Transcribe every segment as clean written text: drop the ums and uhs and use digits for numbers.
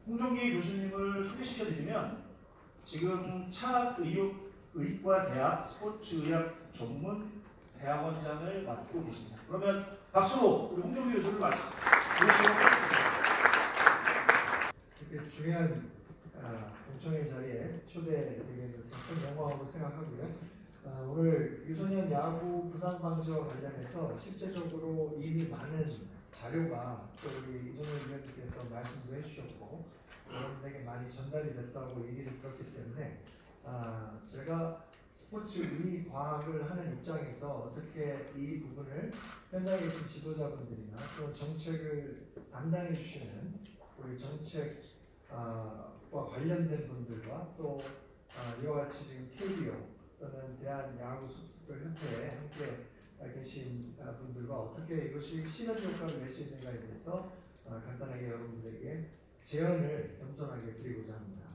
홍종기 교수님을 소개시켜드리면 지금 차의과 대학 스포츠의학 전문 대학원장을 맡고 계십니다. 그러면 박수로 우리 홍종기 교수를 모시도록 하겠습니다. 이렇게 중요한 공청회 자리에 초대되게 돼서 큰 영광으로 생각하고요. 오늘 유소년 야구 부상 방지와 관련해서 실제적으로 이미 많은 자료가 또 우리 이종현 위원님께서 말씀도 해주셨고 여러분들에게 많이 전달이 됐다고 얘기를 들었기 때문에 제가 스포츠 의과학을 하는 입장에서 어떻게 이 부분을 현장에 계신 지도자분들이나 또 정책을 담당해 주시는 우리 정책과 관련된 분들과 또 이와 같이 지금 KBO 또는 대한야구소프트볼협회에 함께 계신 분들과 어떻게 이것이 시너지 효과를 낼 수 있는가에 대해서 간단하게 여러분들에게 제언을 겸손하게 드리고자 합니다.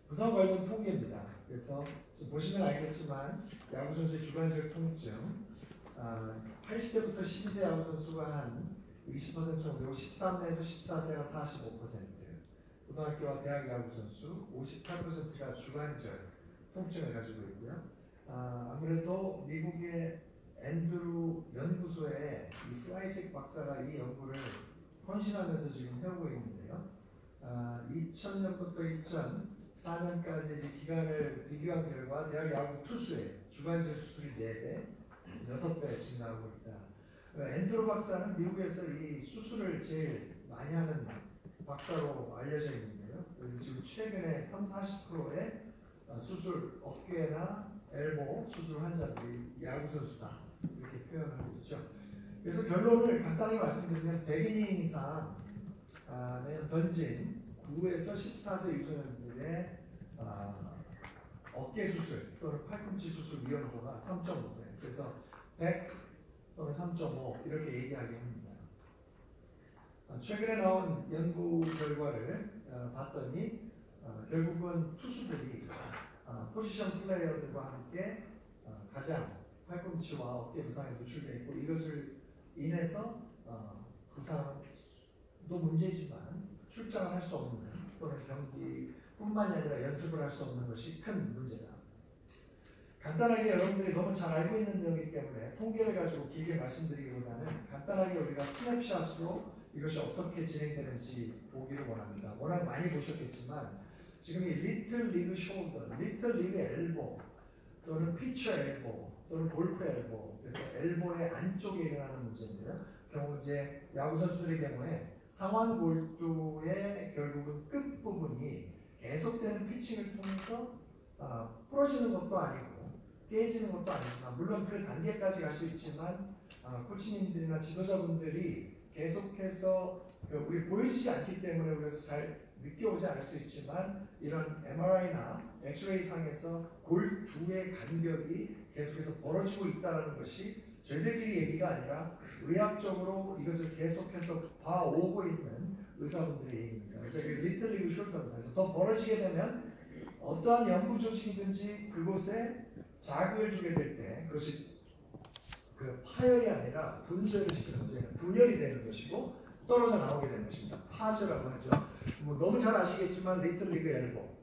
부상 관련 통계입니다. 그래서 지금 보시면 알겠지만 야구 선수의 주관적 통증 80세부터 12세 야구 선수가 한 20% 정도, 13세에서 14세가 45%, 고등학교와 대학 야구 선수 58%가 주관적 통증을 가지고 있고요. 아무래도 미국의 앤드루 연구소에 이 플라이색 박사가 이 연구를 헌신하면서 지금 해오고 있는데요. 2000년부터 2004년까지 이제 기간을 비교한 결과 대학 야구 투수의 주관적 수술이 4배, 6배 증가하고 있다. 앤드루 박사는 미국에서 이 수술을 제일 많이 하는 박사로 알려져 있는데요. 그래서 지금 최근에 30-40%의 수술, 어깨나 엘보 수술 환자들이 야구 선수다 이렇게 표현하고 있죠. 그래서 결론을 간단히 말씀드리면 100이닝 이상 던진 9에서 14세 유소년들의 어깨 수술 또는 팔꿈치 수술 위험도가 3.5배, 그래서 100 또는 3.5 이렇게 얘기하게 합니다. 최근에 나온 연구 결과를 봤더니 결국은 투수들이 포지션 플레이어들과 함께 가장 팔꿈치와 어깨 부상에 노출되어 있고 이것을 인해서 부상도 문제지만 출장을 할 수 없는 또는 경기뿐만이 아니라 연습을 할 수 없는 것이 큰 문제다. 간단하게 여러분들이 너무 잘 알고 있는 내용이기 때문에 통계를 가지고 길게 말씀드리기보다는 간단하게 우리가 스냅샷으로 이것이 어떻게 진행되는지 보기를 원합니다. 워낙 많이 보셨겠지만 지금 이 리틀 리그 숄더, 리틀 리그 엘보 또는 피처 엘보 또는 골프 엘보, 그래서 엘보의 안쪽에 일어나는 문제인데요. 경우 이제 야구 선수들의 경우에 상완 골두의 결국은 끝 부분이 계속되는 피칭을 통해서 부러지는 것도 아니고 깨지는 것도 아니지만 물론 그 단계까지 갈 수 있지만 코치님들이나 지도자분들이 계속해서 우리 보여지지 않기 때문에 그래서 잘 느껴오지 않을 수 있지만 이런 MRI나 엑스레이 상에서 골두의 간격이 계속해서 벌어지고 있다는 것이 저희들끼리 얘기가 아니라 의학적으로 이것을 계속해서 봐오고 있는 의사분들의 얘기입니다. 그래서 리틀 리그 숄더입니다. 그래서 더 벌어지게 되면 어떠한 연구 조직이든지 그곳에 자극을 주게 될 때 그것이 그 파열이 아니라 분쇄를 시키는 문제는 분열이 되는 것이고 떨어져 나오게 되는 것입니다. 파쇄라고 하죠. 너무 잘 아시겠지만 리틀 리그 엘보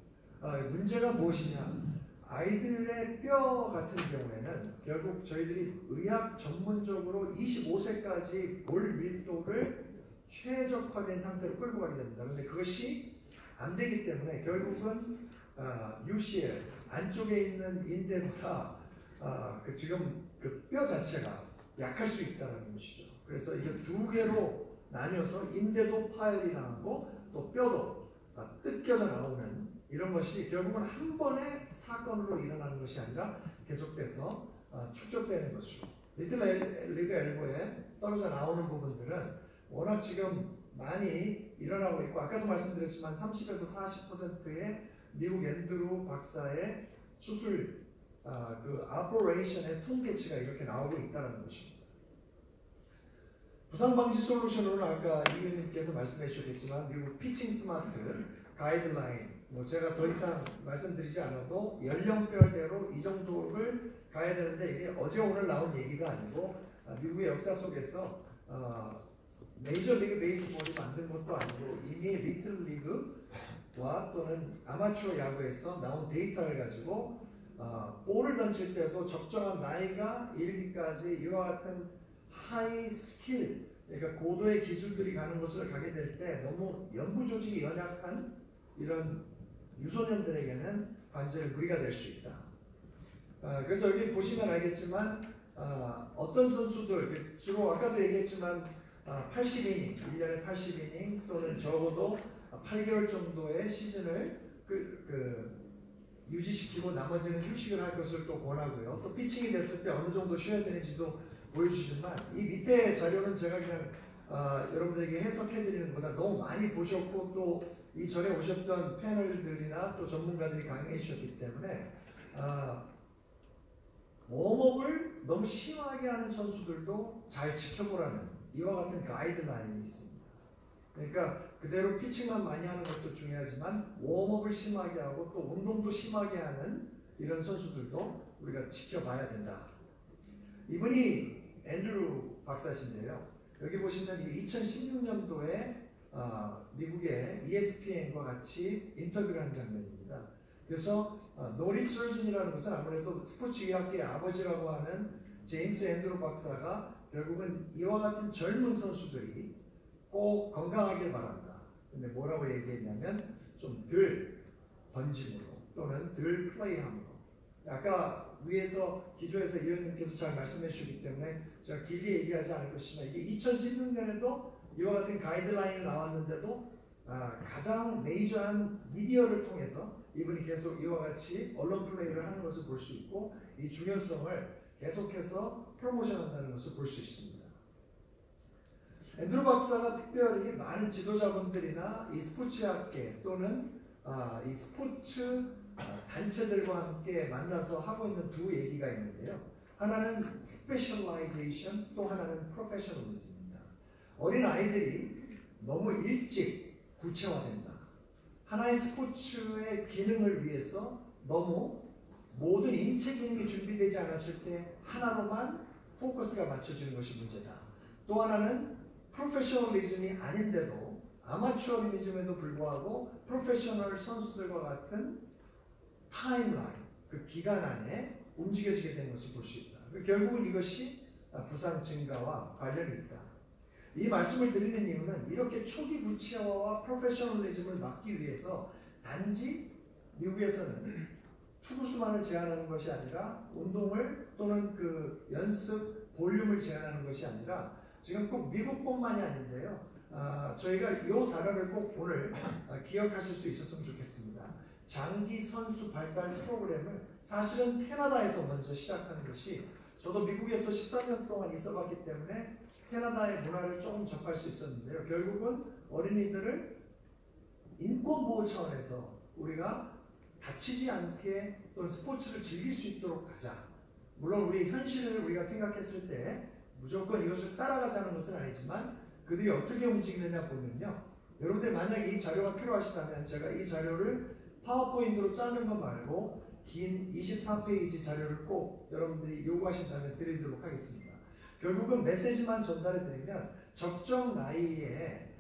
문제가 무엇이냐? 아이들의 뼈 같은 경우에는 결국 저희들이 의학 전문적으로 25세까지 볼 밀도를 최적화된 상태로 끌고 가게 됩니다. 그런데 그것이 안 되기 때문에 결국은 UCL 안쪽에 있는 인대보다 지금 그 뼈 자체가 약할 수 있다는 것이죠. 그래서 이게 두 개로 나뉘어서 인대도 파열이 당하고 또 뼈도 뜯겨져 나오는 이런 것이 결국은 한 번의 사건으로 일어나는 것이 아니라 계속돼서 축적되는 것이고 리틀 리그 엘보에 떨어져 나오는 부분들은 워낙 지금 많이 일어나고 있고 아까도 말씀드렸지만 30에서 40%의 미국 앤드루 박사의 수술 그 오퍼레이션의 통계치가 이렇게 나오고 있다는 것입니다. 부상 방지 솔루션으로는 아까 이 의원님께서 말씀해 주셨겠지만 미국 피칭 스마트 가이드라인 제가 더 이상 말씀드리지 않아도 연령별대로 이 정도를 가야 되는데 이게 어제 오늘 나온 얘기가 아니고 미국의 역사 속에서 메이저리그 베이스볼이 만든 것도 아니고 이미 리틀 리그와 또는 아마추어 야구에서 나온 데이터를 가지고 볼을 던질 때도 적정한 나이가 이르기까지 이와 같은 하이 스킬, 그러니까 고도의 기술들이 가는 곳을 가게 될 때 너무 연구 조직이 연약한 이런 유소년들에게는 관절에 무리가 될 수 있다. 그래서 여기 보시면 알겠지만 어떤 선수들 주로 아까도 얘기했지만 80이닝, 1년에 80이닝 또는 적어도 8개월 정도의 시즌을 유지시키고 나머지는 휴식을 할 것을 또 권하고요. 또 피칭이 됐을 때 어느 정도 쉬어야 되는지도 보여주지만 이 밑에 자료는 제가 그냥 여러분들에게 해석해드리는 것보다 너무 많이 보셨고 또 이전에 오셨던 패널들이나 또 전문가들이 강의해 주셨기 때문에 웜업을 너무 심하게 하는 선수들도 잘 지켜보라는 이와 같은 가이드라인이 있습니다. 그러니까 그대로 피칭만 많이 하는 것도 중요하지만 웜업을 심하게 하고 또 운동도 심하게 하는 이런 선수들도 우리가 지켜봐야 된다. 이분이 앤드루 박사신데요. 여기 보시면 2016년도에 미국의 ESPN과 같이 인터뷰를 한 장면입니다. 그래서 노리 서진이라는 것은 아무래도 스포츠 의학계의 아버지라고 하는 제임스 앤드루 박사가 결국은 이와 같은 젊은 선수들이 꼭 건강하길 바란다. 근데 뭐라고 얘기했냐면 좀 덜 던짐으로 또는 덜 플레이함으로. 아까 위에서 기조에서 의원님께서 잘 말씀해 주셨기 때문에 제가 길게 얘기하지 않을 것이지만 이게 2016년에도 이와 같은 가이드라인이 나왔는데도 가장 메이저한 미디어를 통해서 이분이 계속 이와 같이 언론 플레이를 하는 것을 볼 수 있고 이 중요성을 계속해서 프로모션한다는 것을 볼 수 있습니다. 앤드루 박사가 특별히 많은 지도자분들이나 이 스포츠학계 또는 이 스포츠 단체들과 함께 만나서 하고 있는 두 얘기가 있는데요. 하나는 스페셜라이제이션, 또 하나는 프로페셔널리즘입니다. 어린 아이들이 너무 일찍 구체화된다. 하나의 스포츠의 기능을 위해서 너무 모든 인체 기능이 준비되지 않았을 때 하나로만 포커스가 맞춰지는 것이 문제다. 또 하나는 프로페셔널리즘이 아닌데도 아마추어리즘에도 불구하고 프로페셔널 선수들과 같은 타임라인, 그 기간 안에 움직여지게 되는 것을 볼 수 있다. 결국은 이것이 부상 증가와 관련이 있다. 이 말씀을 드리는 이유는 이렇게 초기 구체화와 프로페셔널리즘을 막기 위해서 단지 미국에서는 투구수만을 제한하는 것이 아니라 운동을 또는 그 연습 볼륨을 제한하는 것이 아니라 지금 꼭 미국뿐만이 아닌데요. 저희가 이 단어를 꼭 오늘 기억하실 수 있었으면 좋겠습니다. 장기 선수 발달 프로그램을 사실은 캐나다에서 먼저 시작한 것이 저도 미국에서 13년 동안 있어봤기 때문에 캐나다의 문화를 조금 접할 수 있었는데요. 결국은 어린이들을 인권보호 차원에서 우리가 다치지 않게 또는 스포츠를 즐길 수 있도록 하자. 물론 우리 현실을 우리가 생각했을 때 무조건 이것을 따라가자는 것은 아니지만 그들이 어떻게 움직이느냐 보면요. 여러분들 만약에 이 자료가 필요하시다면 제가 이 자료를 파워포인트로 짜는 것 말고 긴 24페이지 자료를 꼭 여러분들이 요구하신다면 드리도록 하겠습니다. 결국은 메시지만 전달해 드리면 적정 나이에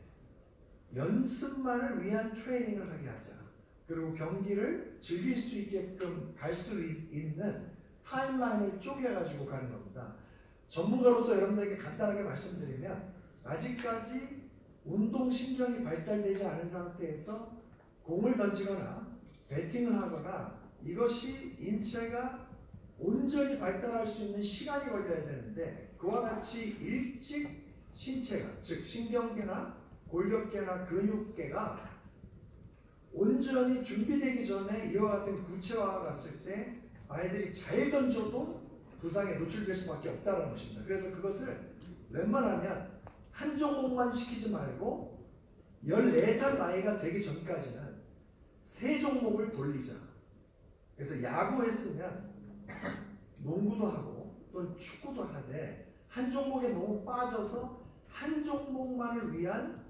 연습만을 위한 트레이닝을 하게 하자. 그리고 경기를 즐길 수 있게끔 갈 수 있는 타임라인을 쪼개가지고 가는 겁니다. 전문가로서 여러분들에게 간단하게 말씀드리면 아직까지 운동신경이 발달되지 않은 상태에서 공을 던지거나 배팅을 하거나 이것이 인체가 온전히 발달할 수 있는 시간이 걸려야 되는데 그와 같이 일찍 신체가 즉 신경계나 골격계나 근육계가 온전히 준비되기 전에 이와 같은 구체화가 갔을 때 아이들이 잘 던져도 부상에 노출될 수밖에 없다는 것입니다. 그래서 그것을 웬만하면 한 종목만 시키지 말고 14살 나이가 되기 전까지는 3종목을 돌리자. 그래서 야구했으면 농구도 하고 또는 축구도 하되 한 종목에 너무 빠져서 한 종목만을 위한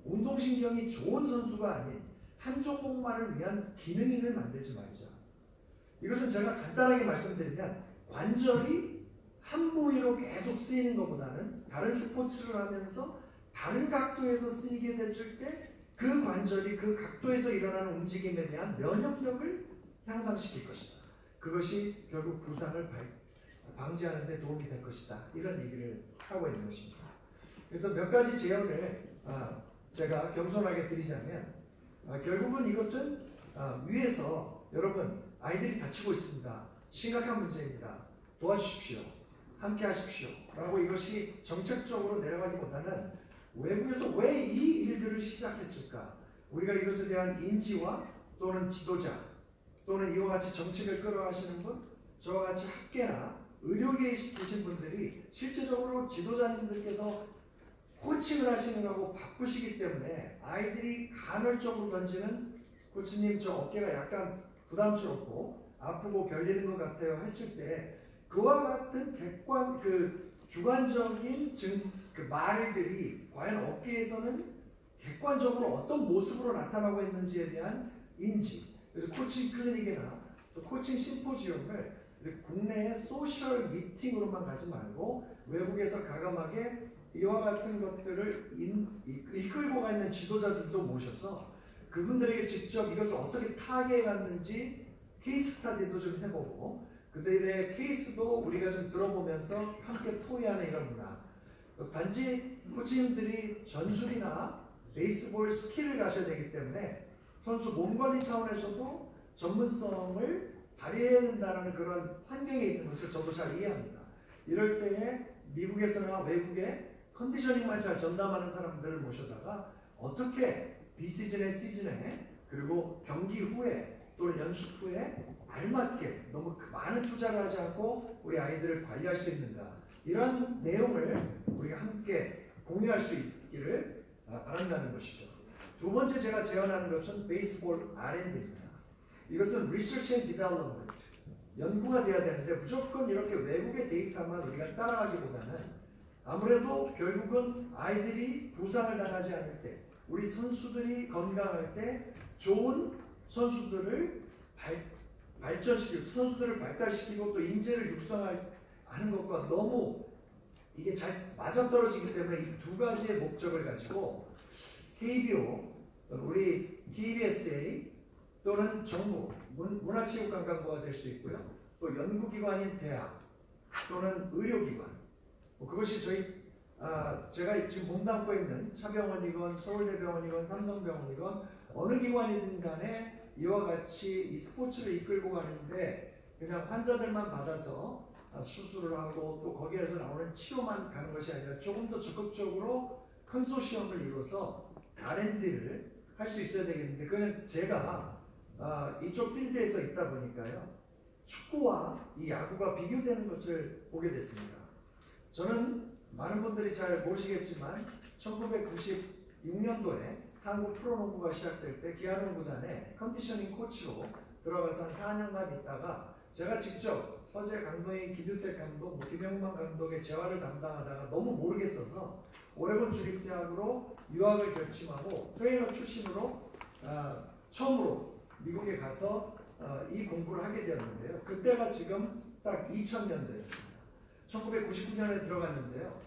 운동신경이 좋은 선수가 아닌 한 종목만을 위한 기능인을 만들지 말자. 이것은 제가 간단하게 말씀드리면 관절이 한 부위로 계속 쓰이는 것보다는 다른 스포츠를 하면서 다른 각도에서 쓰이게 됐을 때 그 관절이 그 각도에서 일어나는 움직임에 대한 면역력을 향상시킬 것이다. 그것이 결국 부상을 방지하는 데 도움이 될 것이다. 이런 얘기를 하고 있는 것입니다. 그래서 몇 가지 제언을 제가 겸손하게 드리자면 결국은 이것은 위에서 여러분 아이들이 다치고 있습니다. 심각한 문제입니다. 도와주십시오. 함께 하십시오. 라고 이것이 정책적으로 내려가기보다는 외부에서 왜 이 일들을 시작했을까? 우리가 이것에 대한 인지와 또는 지도자 또는 이와 같이 정책을 끌어가시는 분, 저와 같이 학계나 의료계에 계신 분들이 실제적으로 지도자님들께서 코칭을 하시는 거하고 바쁘시기 때문에 아이들이 간헐적으로 던지는 코치님 저 어깨가 약간 부담스럽고 아프고 결리는 것 같아요 했을 때 그와 같은 주관적인 그 말들이 과연 업계에서는 객관적으로 어떤 모습으로 나타나고 있는지에 대한 인지. 그래서 코칭 클리닉이나 또 코칭 심포지움을 국내의 소셜 미팅으로만 가지 말고 외국에서 가감하게 이와 같은 것들을 이끌고 가 있는 지도자들도 모셔서 그분들에게 직접 이것을 어떻게 타개해 갔는지 케이스 스타디도 좀 해보고 그들의 케이스도 우리가 좀 들어보면서 함께 토의하는 이런 문화. 단지 코치님들이 전술이나 베이스볼 스킬을 가셔야 되기 때문에 선수 몸 관리 차원에서도 전문성을 발휘해야 된다는 그런 환경에 있는 것을 저도 잘 이해합니다. 이럴 때에 미국에서나 외국에 컨디셔닝만 잘 전담하는 사람들을 모셔다가 어떻게 비시즌에 시즌에 그리고 경기 후에 또는 연습 후에 알맞게 너무 많은 투자를 하지 않고 우리 아이들을 관리할 수 있는가 이런 내용을 우리가 함께 공유할 수 있기를 바란다는 것이죠. 두 번째 제가 제안하는 것은 베이스볼 R&D입니다. 이것은 Research and Development, 연구가 돼야 되는데 무조건 이렇게 외국의 데이터만 우리가 따라가기보다는 아무래도 결국은 아이들이 부상을 당하지 않을 때 우리 선수들이 건강할 때 좋은 선수들을 발전시키고 선수들을 발달시키고 또 인재를 육성하는 것과 너무 이게 잘 맞아떨어지기 때문에 이 두 가지의 목적을 가지고 KBO, 우리 KBSA 또는 정부, 문화체육관광부가 될 수 있고요. 또 연구기관인 대학 또는 의료기관 그것이 제가 지금 몸담고 있는 차병원이건 서울대병원이건 삼성병원이건 어느 기관이든 간에 이와 같이 이 스포츠를 이끌고 가는데 그냥 환자들만 받아서 수술을 하고 또 거기에서 나오는 치료만 가는 것이 아니라 조금 더 적극적으로 컨소시엄을 이뤄서 R&D를 할 수 있어야 되겠는데 그건 제가 이쪽 필드에서 있다 보니까요. 축구와 이 야구가 비교되는 것을 보게 됐습니다. 저는 많은 분들이 잘 모르시겠지만 1996년도에 한국 프로농구가 시작될 때 기아농 구단에 컨디셔닝 코치로 들어가서 한 4년간 있다가 제가 직접 서재 감독인 김유택 감독, 김영만 감독의 재활을 담당하다가 너무 모르겠어서 오레곤 주립대학으로 유학을 결심하고 트레이너 출신으로 처음으로 미국에 가서 이 공부를 하게 되었는데요. 그때가 지금 딱 2000년대였습니다. 1999년에 들어갔는데요.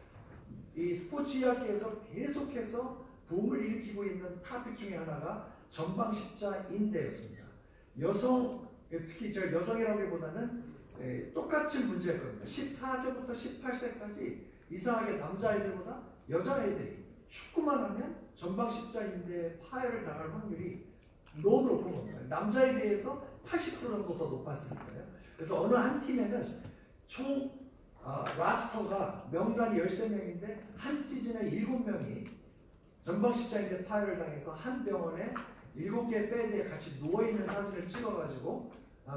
이 스포츠 이야기에서 계속해서 붐을 일으키고 있는 토픽 중에 하나가 전방십자인대였습니다. 특히 제가 여성이라기보다는 똑같은 문제일 겁니다. 14세부터 18세까지 이상하게 남자아이들보다 여자아이들이 축구만 하면 전방십자인대 파열을 당할 확률이 너무 높은 겁니다. 남자에 비해서 80% 정도 더 높았으니까요. 그래서 어느 한 팀에는 총 라스터가 명단이 13명인데 한 시즌에 7명이 전방십자인대 파열을 당해서 한 병원에 7개 베드에 같이 누워있는 사진을 찍어가지고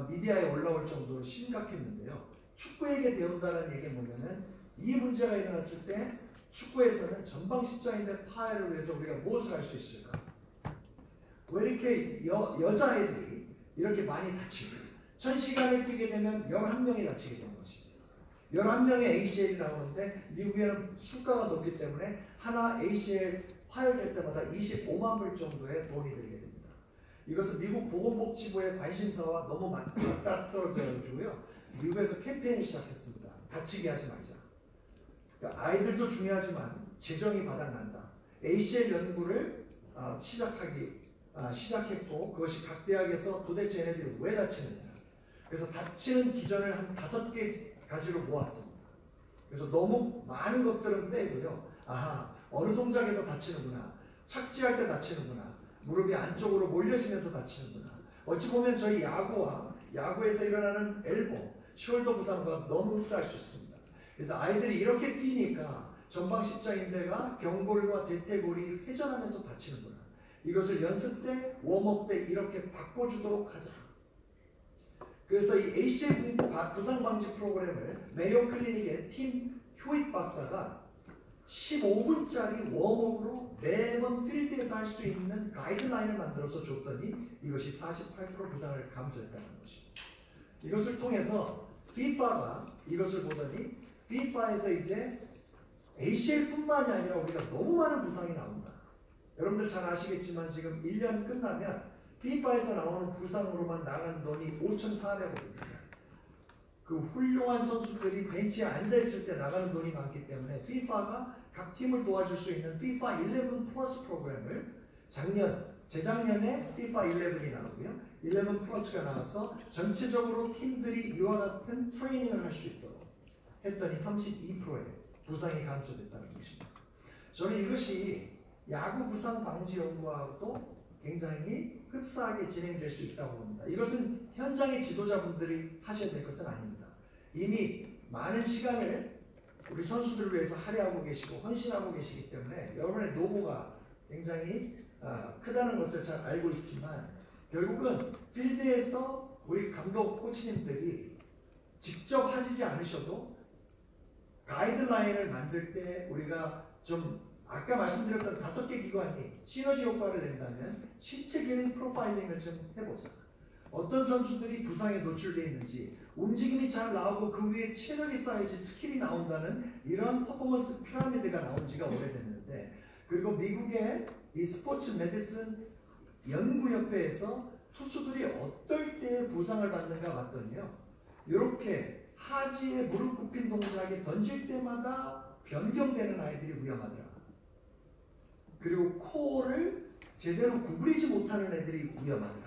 미디어에 올라올 정도로 심각했는데요. 축구에게 배운다는 얘기는 뭐냐면 이 문제가 일어났을 때 축구에서는 전방십자인대 파열을 위해서 우리가 무엇을 할 수 있을까? 왜 이렇게 여자애들이 이렇게 많이 다치고 1000시간을 뛰게 되면 11명이 다치게 되는 것입니다. 11명의 ACL이 나오는데 미국에는 수가가 높기 때문에 하나 ACL 파열될 때마다 25만 불 정도의 돈이 들게 됩니다. 이것은 미국 보건복지부의 관심사와 너무 맞닥뜨려져가지고요. 미국에서 캠페인을 시작했습니다. 다치게 하지 말자. 그러니까 아이들도 중요하지만 재정이 바닥난다. ACL 연구를 시작했고 그것이 각 대학에서 도대체 얘네들이 왜 다치느냐. 그래서 다치는 기전을 한 5가지로 모았습니다. 그래서 너무 많은 것들은 빼고요. 아하, 어느 동작에서 다치는구나. 착지할 때 다치는구나. 무릎이 안쪽으로 몰려지면서 다치는구나. 어찌 보면 저희 야구에서 일어나는 엘보, 숄더 부상과 너무 흡사할 수 있습니다. 그래서 아이들이 이렇게 뛰니까 전방 십자인대가 경골과 대퇴골이 회전하면서 다치는구나. 이것을 연습 때, 웜업 때 이렇게 바꿔주도록 하자. 그래서 이 ACL 부상 방지 프로그램을 메이오 클리닉의 팀 효익 박사가 15분짜리 웜업으로 매번 필드에서 할 수 있는 가이드라인을 만들어서 줬더니 이것이 48% 부상을 감소했다는 것입니다. 이것을 통해서 FIFA가 이것을 보더니 FIFA에서 이제 ACL뿐만이 아니라 우리가 너무 많은 부상이 나온다. 여러분들 잘 아시겠지만 지금 1년 끝나면 FIFA에서 나오는 부상으로만 나간 돈이 5,400억입니다. 그 훌륭한 선수들이 벤치에 앉아있을 때 나가는 돈이 많기 때문에 FIFA가 각 팀을 도와줄 수 있는 FIFA 11 플러스 프로그램을 재작년에 FIFA 11이 나오고요. 11 플러스가 나와서 전체적으로 팀들이 이와 같은 트레이닝을 할 수 있도록 했더니 32%의 부상이 감소됐다는 것입니다. 저는 이것이 야구 부상 방지 연구하고도 굉장히 흡사하게 진행될 수 있다고 봅니다. 이것은 현장의 지도자분들이 하셔야 될 것은 아닙니다. 이미 많은 시간을 우리 선수들을 위해서 할애하고 계시고 헌신하고 계시기 때문에 여러분의 노고가 굉장히 크다는 것을 잘 알고 있지만 결국은 필드에서 우리 감독 코치님들이 직접 하시지 않으셔도 가이드라인을 만들 때 우리가 좀 아까 말씀드렸던 5개 기관이 시너지 효과를 낸다면 신체 기능 프로파일링을 좀 해보자. 어떤 선수들이 부상에 노출되어 있는지, 움직임이 잘 나오고 그 위에 체력이 쌓여지 스킬이 나온다는 이런 퍼포먼스 피라미드가 나온 지가 오래됐는데, 그리고 미국의 이 스포츠 메디슨 연구협회에서 투수들이 어떨 때 부상을 받는가 봤더니요, 이렇게 하지에 무릎 굽힌 동작에 던질 때마다 변경되는 아이들이 위험하더라. 그리고 코어를 제대로 구부리지 못하는 애들이 위험하더라.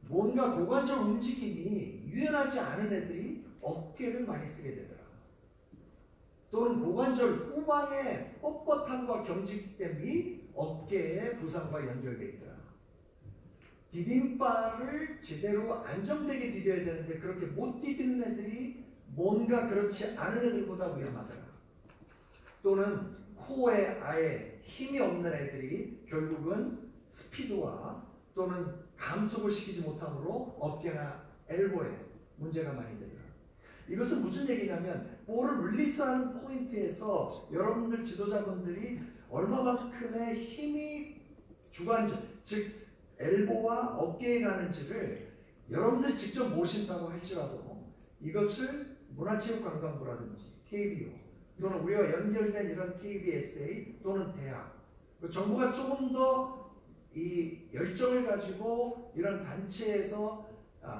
뭔가 고관절 움직임이 유연하지 않은 애들이 어깨를 많이 쓰게 되더라. 또는 고관절 후방의 뻣뻣함과 경직 때문에 어깨의 부상과 연결되어 있더라. 디딤발을 제대로 안정되게 디뎌야 되는데 그렇게 못 디디는 애들이 뭔가 그렇지 않은 애들보다 위험하더라. 또는 코어에 아예 힘이 없는 애들이 결국은 스피드와 또는 감속을 시키지 못함으로 어깨나 엘보에 문제가 많이 되더라. 이것은 무슨 얘기냐면 볼을 릴리스하는 포인트에서 여러분들 지도자분들이 얼마만큼의 힘이 주관적, 즉 엘보와 어깨에 가는지를 여러분들이 직접 모신다고 할지라도 이것을 문화체육관광부라든지 KBO 또는 우리와 연결된 이런 KBSA 또는 대학, 정부가 조금 더 이 열정을 가지고 이런 단체에서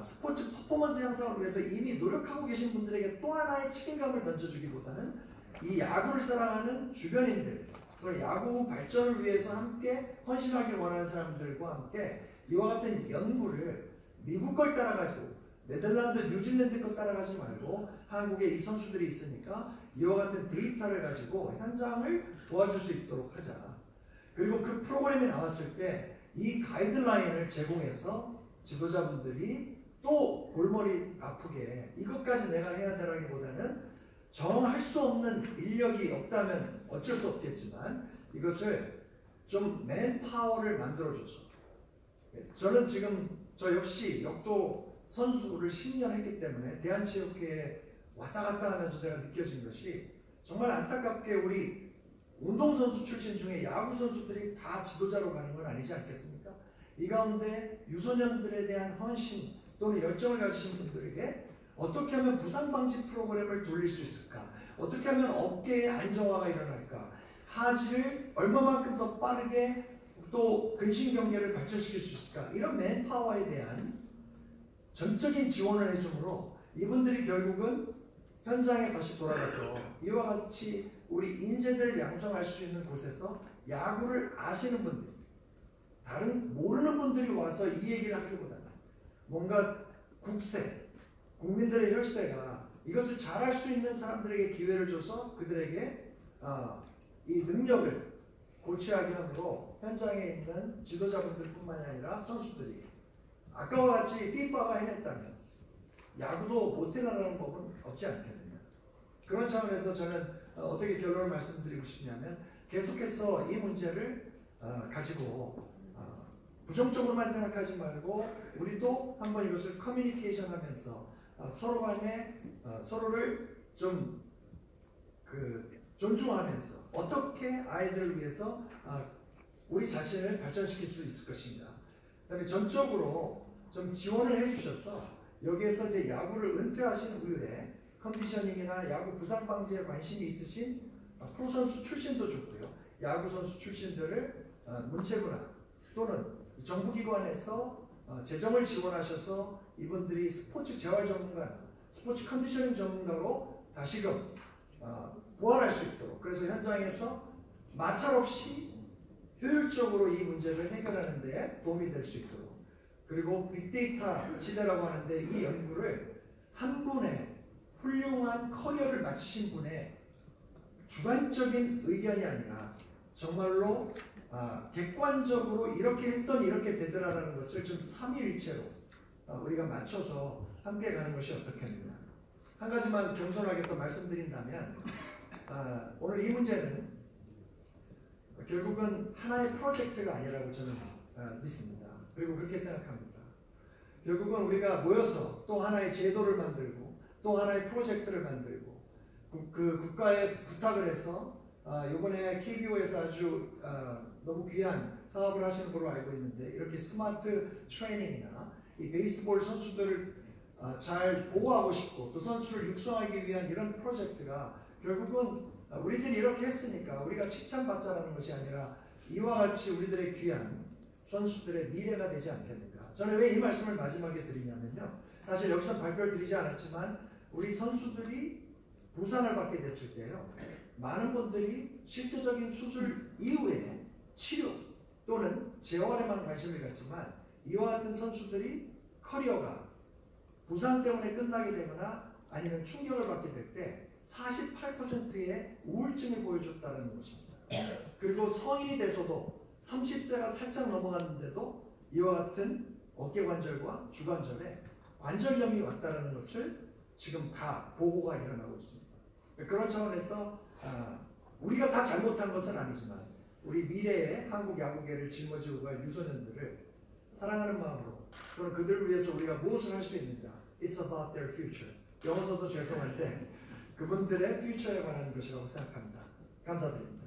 스포츠 퍼포먼스 향상을 위해서 이미 노력하고 계신 분들에게 또 하나의 책임감을 던져주기보다는 이 야구를 사랑하는 주변인들 또는 야구 발전을 위해서 함께 헌신하길 원하는 사람들과 함께 이와 같은 연구를 미국 걸 따라가지고 네덜란드, 뉴질랜드 것 따라가지 말고 한국에 이 선수들이 있으니까 이와 같은 데이터를 가지고 현장을 도와줄 수 있도록 하자. 그리고 그 프로그램이 나왔을 때 이 가이드라인을 제공해서 지도자분들이 또 골머리 아프게 이것까지 내가 해야 되라기보다는 정할 수 없는 인력이 없다면 어쩔 수 없겠지만 이것을 좀 맨파워를 만들어줘서 저는 지금 저 역시 역도 선수를 10년 했기 때문에 대한체육회에 왔다 갔다 하면서 제가 느껴진 것이 정말 안타깝게 우리 운동선수 출신 중에 야구 선수들이 다 지도자로 가는 건 아니지 않겠습니까? 이 가운데 유소년들에 대한 헌신 또는 열정을 가지신 분들에게 어떻게 하면 부상 방지 프로그램을 돌릴 수 있을까? 어떻게 하면 어깨의 안정화가 일어날까? 하지를 얼마만큼 더 빠르게 또 근신경계를 발전시킬 수 있을까? 이런 맨파워에 대한 전적인 지원을 해주므로 이분들이 결국은 현장에 다시 돌아가서 이와 같이 우리 인재들을 양성할 수 있는 곳에서 야구를 아시는 분들, 다른 모르는 분들이 와서 이 얘기를 하기보다는 뭔가 국세, 국민들의 혈세가 이것을 잘할 수 있는 사람들에게 기회를 줘서 그들에게 이 능력을 고취하게 함으로 현장에 있는 지도자분들뿐만 아니라 선수들이 아까와 같이 FIFA가 해냈다면 야구도 못해나가는 법은 없지 않겠느냐. 그런 차원에서 저는 어떻게 결론을 말씀드리고 싶냐면 계속해서 이 문제를 가지고 부정적으로만 생각하지 말고 우리도 한번 이것을 커뮤니케이션 하면서 서로 간에 서로를 좀 존중하면서 어떻게 아이들을 위해서 우리 자신을 발전시킬 수 있을 것인가. 그다음에 전적으로 좀 지원을 해주셔서 여기에서 이제 야구를 은퇴하신 후에 컨디셔닝이나 야구 부상 방지에 관심이 있으신 프로 선수 출신도 좋고요. 야구 선수 출신들을 문체부나 또는 정부기관에서 재정을 지원하셔서 이분들이 스포츠 재활 전문가, 스포츠 컨디셔닝 전문가로 다시금 부활할 수 있도록, 그래서 현장에서 마찰 없이 효율적으로 이 문제를 해결하는 데 도움이 될 수 있도록, 그리고 빅데이터 시대라고 하는데 이 연구를 한 분의 훌륭한 커리어를 마치신 분의 주관적인 의견이 아니라 정말로 객관적으로 이렇게 했더니 이렇게 되더라라는 것을 좀 삼위일체로 우리가 맞춰서 함께 가는 것이 어떻겠느냐. 한 가지만 겸손하게 또 말씀드린다면 오늘 이 문제는 결국은 하나의 프로젝트가 아니라고 저는 믿습니다. 그리고 그렇게 생각합니다. 결국은 우리가 모여서 또 하나의 제도를 만들고 또 하나의 프로젝트를 만들고 그 국가에 부탁을 해서 이번에 KBO에서 아주 너무 귀한 사업을 하시는 걸로 알고 있는데 이렇게 스마트 트레이닝이나 이 베이스볼 선수들을 잘 보호하고 싶고 또 선수를 육성하기 위한 이런 프로젝트가 결국은 우리들이 이렇게 했으니까 우리가 칭찬받자라는 것이 아니라 이와 같이 우리들의 귀한 선수들의 미래가 되지 않겠는가. 저는 왜 이 말씀을 마지막에 드리냐면요. 사실 여기서 발표를 드리지 않았지만 우리 선수들이 부상을 받게 됐을 때요. 많은 분들이 실제적인 수술 이후에 치료 또는 재활에만 관심을 갖지만 이와 같은 선수들이 커리어가 부상 때문에 끝나게 되거나 아니면 충격을 받게 될 때 48%의 우울증을 보여줬다는 것입니다. 그리고 성인이 돼서도 30세가 살짝 넘어갔는데도 이와 같은 어깨관절과 주관절에 관절염이 왔다는 것을 지금 다 보고가 일어나고 있습니다. 그런 차원에서 우리가 다 잘못한 것은 아니지만 우리 미래의 한국 야구계를 짊어지고 갈 유소년들을 사랑하는 마음으로 또는 그들을 위해서 우리가 무엇을 할 수 있는가. It's about their future. 영어 써서 죄송한데 그분들의 퓨처에 관한 것이라고 생각합니다. 감사드립니다.